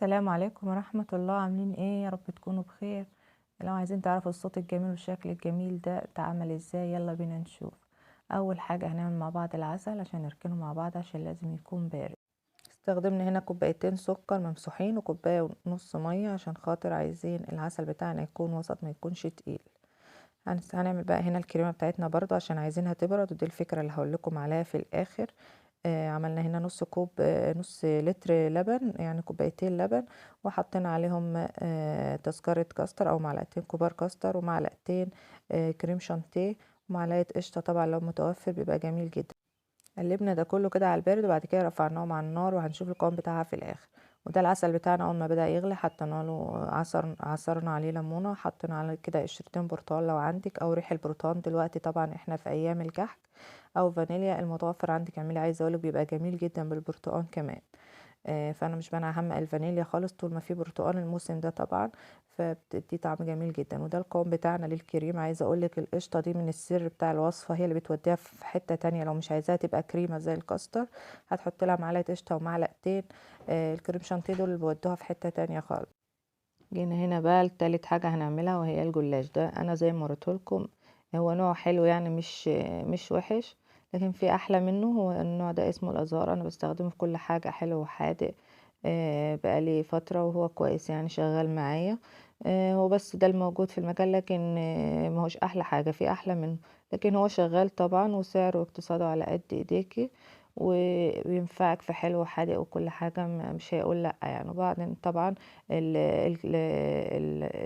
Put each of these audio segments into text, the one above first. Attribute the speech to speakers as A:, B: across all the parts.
A: السلام عليكم ورحمة الله، عاملين ايه؟ يا رب تكونوا بخير. لو عايزين تعرفوا الصوت الجميل والشكل الجميل ده اتعمل ازاي، يلا بينا نشوف. اول حاجة هنعمل مع بعض العسل عشان نركنه مع بعض عشان لازم يكون بارد. استخدمنا هنا كوبايتين سكر ممسوحين وكوباية ونص مية عشان خاطر عايزين العسل بتاعنا يكون وسط ما يكونش تقيل. هنعمل بقى هنا الكريمة بتاعتنا برضو عشان عايزينها تبرد، ودي الفكرة اللي هقولكم عليها في الاخر. عملنا هنا نص كوب، نص لتر لبن، يعني كوبايتين لبن، وحطينا عليهم تذكرة كاستر او معلقتين كبار كاستر، ومعلقتين كريم شانتيه، ومعلقة قشطة طبعا لو متوفر بيبقى جميل جدا. قلبنا ده كله كده على البارد، وبعد كده رفعناهم على النار وهنشوف القوام بتاعها في الاخر. وده العسل بتاعنا، اول ما بدأ يغلي حطينا له عصرنا عليه ليمونه، حطينا عليه كده قشرتين برتقال لو عندك، او ريح البرتقال دلوقتي طبعا احنا في ايام الكحك، او فانيليا المتوفر عندك اعملي. عايزه اقولك بيبقى جميل جدا بالبرتقال كمان. فانا مش مانعه هم الفانيليا خالص طول ما في برتقال الموسم ده طبعا، فبتدي طعم جميل جدا. وده القوام بتاعنا للكريم. عايزه اقولك القشطه دي من السر بتاع الوصفه، هي اللي بتوديها في حته تانية. لو مش عايزاها تبقى كريمه زي الكاستر هتحط لها معلقه قشطه ومعلقتين الكريم شانتيه، دول اللي بيودوها في حته تانية خالص. جينا هنا بقى لتالت حاجه هنعملها، وهي الجلاش. ده انا زي ما قلتلكم هو نوع حلو يعني، مش وحش، لكن في احلى منه. هو النوع ده اسمه الازهار، انا بستخدمه في كل حاجه، حلو وحادق. بقالي فتره وهو كويس يعني شغال معايا. هو بس ده الموجود في المكان، لكن ماهوش احلى حاجه، في احلى منه، لكن هو شغال طبعا، وسعره واقتصاده على قد ايديكي، وبينفعك في حلو وحادق وكل حاجه، مش هيقول لا يعني. وبعدين طبعا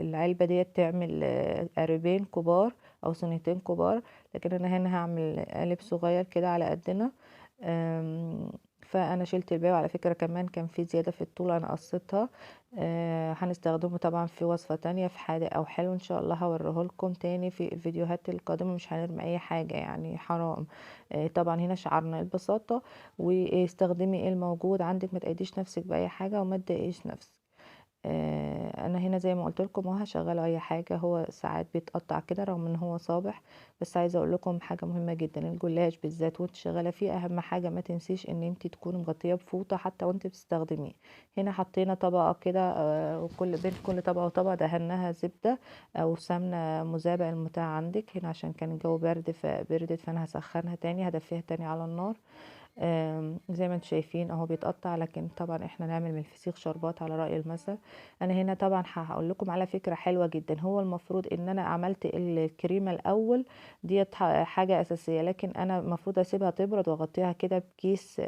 A: العلبة ديت تعمل قاربين كبار او صينيتين كبار، لكن انا هنا هعمل قالب صغير كده على قدنا. فانا شلت الباقي، وعلى فكرة كمان كان في زيادة في الطول انا قصيتها. هنستخدمه طبعا في وصفة تانية في حادق او حلو، ان شاء الله هوريه لكم تاني في الفيديوهات القادمة. مش هنرمي اي حاجة يعني، حرام. طبعا هنا شعرنا البساطة، واستخدمي ايه الموجود عندك، ما تأيديش نفسك بأي حاجة وما تضايقيش نفسك. انا هنا زي ما قلت لكم اهو هشغله اي حاجه، هو ساعات بيتقطع كده رغم ان هو صابح. بس عايزه اقول لكم حاجه مهمه جدا، الجلاش بالذات وانت شغاله فيه اهم حاجه ما تنسيش ان انت تكوني مغطيه بفوطه حتى وانت بتستخدميه. هنا حطينا طبقه كده، وكل بين كل طبقه وطبقه دهناها زبده او سمنه مذابه المتاع عندك. هنا عشان كان الجو برد فبردت، فانا هسخنها تاني، هدفيها تاني على النار. زي ما انتم شايفين اهو بيتقطع، لكن طبعا احنا نعمل من الفسيخ شربات على رأي المثل. انا هنا طبعا هقول لكم على فكرة حلوة جدا. هو المفروض ان انا عملت الكريمة الاول، ديت حاجة اساسية، لكن انا المفروض اسيبها تبرد واغطيها كده بكيس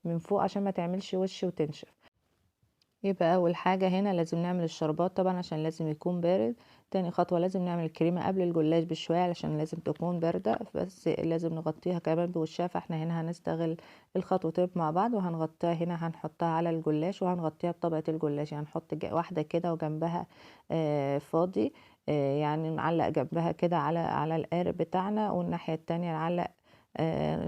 A: من فوق عشان ما تعملش وش وتنشف. يبقى اول حاجة هنا لازم نعمل الشربات طبعا عشان لازم يكون بارد. تاني خطوة لازم نعمل الكريمة قبل الجلاش بشوية علشان لازم تكون باردة، بس لازم نغطيها كمان بوشها. فاحنا هنا هنستغل الخطوتين مع بعض، وهنغطيها هنا، هنحطها على الجلاش وهنغطيها بطبقة الجلاش. يعني هنحط واحدة كده وجنبها فاضي، يعني نعلق جنبها كده على القارب بتاعنا، والناحية التانية نعلق،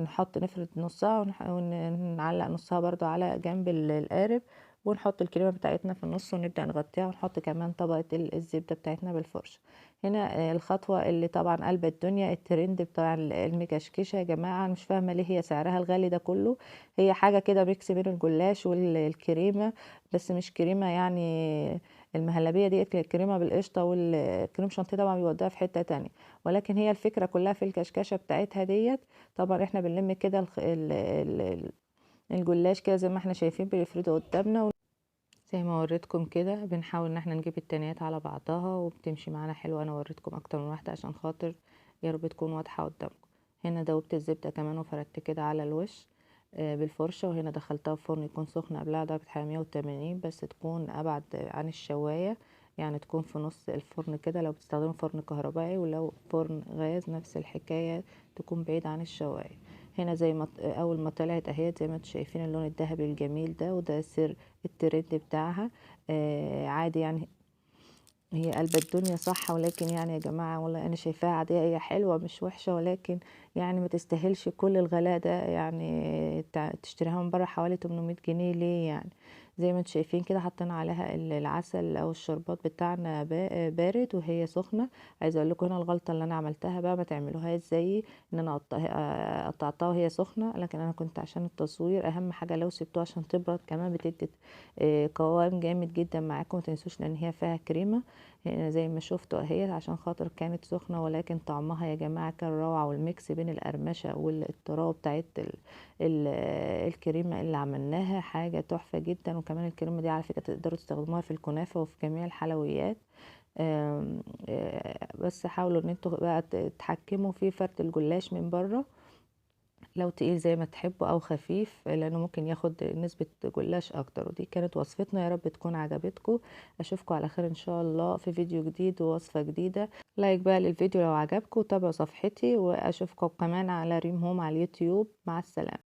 A: نحط نفرد نصها ونعلق نصها برضو على جنب القارب، ونحط الكريمة بتاعتنا في النص ونبدأ نغطيها، ونحط كمان طبقة الزبدة بتاعتنا بالفرشة. هنا الخطوة اللي طبعا قلب الدنيا، الترند بتاع المكشكشة يا جماعة. أنا مش فاهمة ليه هي سعرها الغالي ده كله. هي حاجة كده ميكس بين الجلاش والكريمة، بس مش كريمة يعني المهلبية ديت، الكريمة بالقشطة والكريم شانتيه طبعا بيوديها في حتة تانية. ولكن هي الفكرة كلها في الكشكشة بتاعتها ديت. طبعا احنا بنلم كده الجلاش كده زي ما احنا شايفين بنفرده قدامنا، زي ما وريتكم كده بنحاول ان احنا نجيب التانيات على بعضها وبتمشي معانا حلوة. انا وريتكم اكتر من واحدة عشان خاطر يا رب تكون واضحة قدامكم. هنا دوبت الزبدة كمان وفردت كده على الوش بالفرشة، وهنا دخلتها في فرن يكون سخن قبلها درجة حرارة 180، بس تكون ابعد عن الشواية، يعني تكون في نص الفرن كده لو بتستخدموا فرن كهربائي، ولو فرن غاز نفس الحكاية، تكون بعيد عن الشواية. هنا زي ما اول ما طلعت اهي زي ما انتم شايفين اللون الذهبي الجميل ده، وده سر الترند بتاعها. عادي يعني، هي قلب الدنيا صح، ولكن يعني يا جماعة والله أنا شايفاها عادية، هي حلوة مش وحشة، ولكن يعني ما تستاهلش كل الغلاء ده، يعني تشتريها من برّه حوالي 800 جنيه ليه يعني؟ زي ما أنتم شايفين كده حطينا عليها العسل أو الشربات بتاعنا بارد وهي سخنة. عايزة أقول لكم هنا الغلطة اللي أنا عملتها بقى، ما تعملوهاش زيي، إن أنا قطعتها وهي سخنة، لكن أنا كنت عشان التصوير أهم حاجة لو سبتوها عشان تبرد كمان بتدي قوام جامد جدًا معاكم. ما تنسوش لإن هي فيها كريمة، زي ما شفتوا أهي عشان خاطر كانت سخنة، ولكن طعمها يا جماعة كان روعة، والميكس بين القرمشة والطراوة بتاعة ال الكريمة اللي عملناها حاجة تحفة جدًا. وكمان الكريمة دي على فكرة تقدروا تستخدموها في الكنافة وفي جميع الحلويات. آمم بس حاولوا إن أنتم بقى تتحكموا في فرد الجلاش من برّه، لو تقيل زي ما تحبوا أو خفيف، لأنه ممكن ياخد نسبة جلاش أكتر. ودي كانت وصفتنا، يا رب تكون عجبتكم. أشوفكم على خير إن شاء الله في فيديو جديد ووصفة جديدة. لايك بقى للفيديو لو عجبكم، وتابعوا صفحتي، وأشوفكم كمان على ريم هوم على اليوتيوب. مع السلامة.